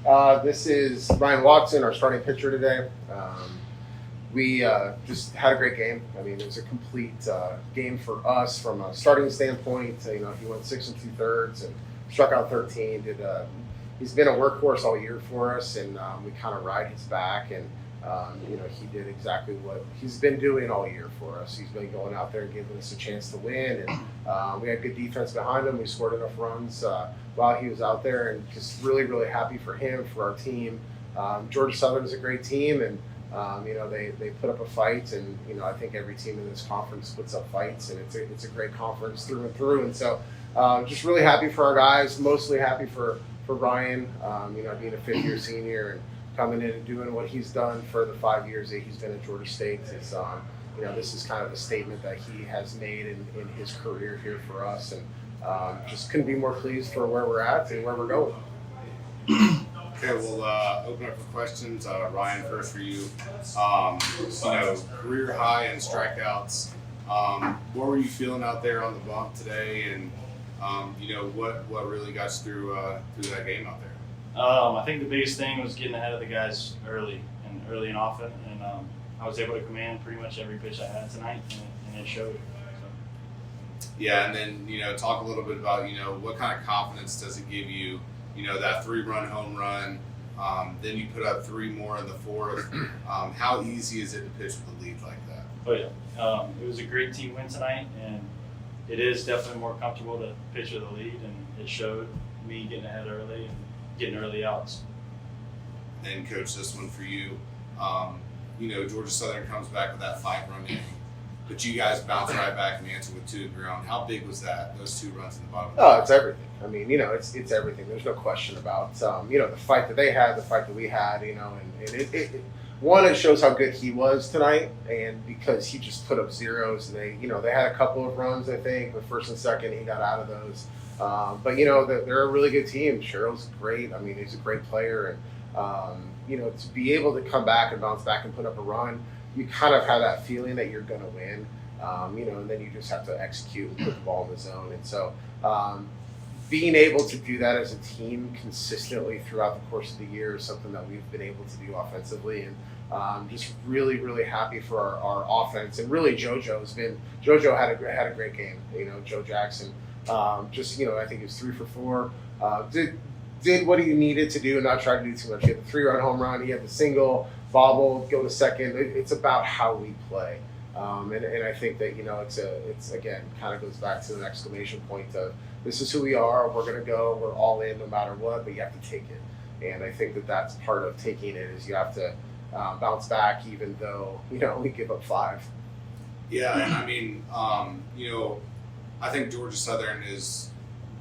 This is Ryan Watson, our starting pitcher today. We just had a great game. I mean, it was a complete game for us from a starting standpoint. He went 6 2/3 and struck out 13. He's been a workhorse all year for us, and we kind of ride his back. And he did exactly what he's been doing all year for us. He's been going out there and giving us a chance to win, and we had good defense behind him. We scored enough runs while he was out there, and just really, really happy for him, for our team. Georgia Southern is a great team, and they put up a fight, and I think every team in this conference puts up fights, and it's a great conference through and through. And so, just really happy for our guys. Mostly happy for Ryan. Being a fifth-year senior and coming in and doing what he's done for the 5 years that he's been at Georgia State. Is this is kind of a statement that he has made in his career here for us, and just couldn't be more pleased for where we're at and where we're going. Okay, we'll open up for questions. Ryan, first for you. Career high in strikeouts. What were you feeling out there on the bump today, and what really got you through that game out there? I think the biggest thing was getting ahead of the guys early and often, and I was able to command pretty much every pitch I had tonight, and it showed. So. Yeah, and then talk a little bit about what kind of confidence does it give you? That 3-run home run, then you put up 3 more in the 4th. How easy is it to pitch with a lead like that? Oh yeah, it was a great team win tonight, and it is definitely more comfortable to pitch with a lead, and it showed me getting ahead early and getting early outs. And Coach, this one for you. Georgia Southern comes back with that 5-run inning, but you guys bounce right back and answer with 2 of your own. How big was that? Those 2 runs in the bottom. Oh, it's everything. I mean, it's everything. There's no question about the fight that they had, the fight that we had. It shows how good he was tonight, and because he just put up zeros, and they had a couple of runs, I think, the first and second, he got out of those. But they're a really good team. Cheryl's great. I mean, he's a great player, and to be able to come back and bounce back and put up a run, you kind of have that feeling that you're going to win. And then you just have to execute and put the ball in the zone. And so, being able to do that as a team consistently throughout the course of the year is something that we've been able to do offensively, and just really, really happy for our offense. And really, JoJo had a great game. Joe Jackson, I think he was 3 for 4. Did what he needed to do and not try to do too much. He had the 3-run home run. He had the single, bobble, go to second. It's about how we play. And I think that it's again kind of goes back to an exclamation point of this is who we are. We're going to go. We're all in no matter what. But you have to take it. And I think that that's part of taking it is you have to bounce back even though only give up 5. Yeah, and I mean I think Georgia Southern is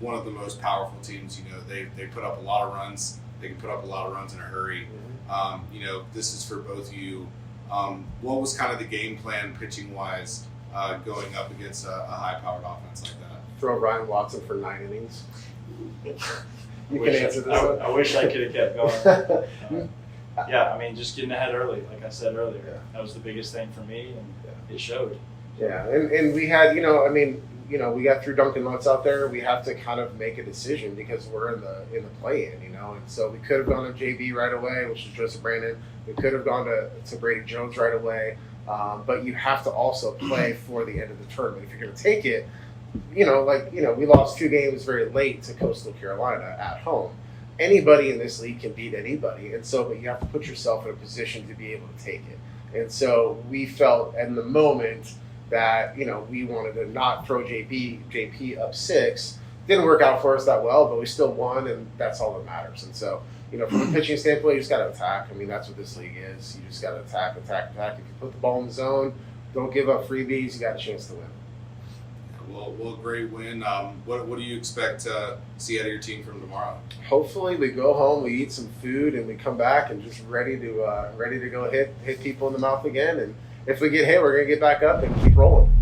one of the most powerful teams. They put up a lot of runs. They can put up a lot of runs in a hurry. This is for both of you. What was kind of the game plan pitching-wise going up against a high-powered offense like that? Throw Ryan Watson for 9 innings. You can answer this one. I wish I could have kept going. Just getting ahead early, like I said earlier. Yeah. That was the biggest thing for me, and it showed. Yeah, and we had, we got through Duncan Lutz out there. We have to kind of make a decision because we're in the play-in, and so we could have gone to JB right away, which is Joseph Brandon. We could have gone to Brady Jones right away, but you have to also play for the end of the tournament. If you're going to take it, we lost 2 games very late to Coastal Carolina at home. Anybody in this league can beat anybody, and so but you have to put yourself in a position to be able to take it. And so we felt in the moment that we wanted to not throw JP up 6. Didn't work out for us that well, but we still won, and that's all that matters. And so from a pitching standpoint, you just got to attack. I mean, that's what this league is. You just got to attack. If you put the ball in the zone, don't give up freebies. You got a chance to win. Well, great win. What do you expect to see out of your team from tomorrow? Hopefully, we go home, we eat some food, and we come back and just ready to go hit people in the mouth again. And if we get hit, we're gonna get back up and keep rolling.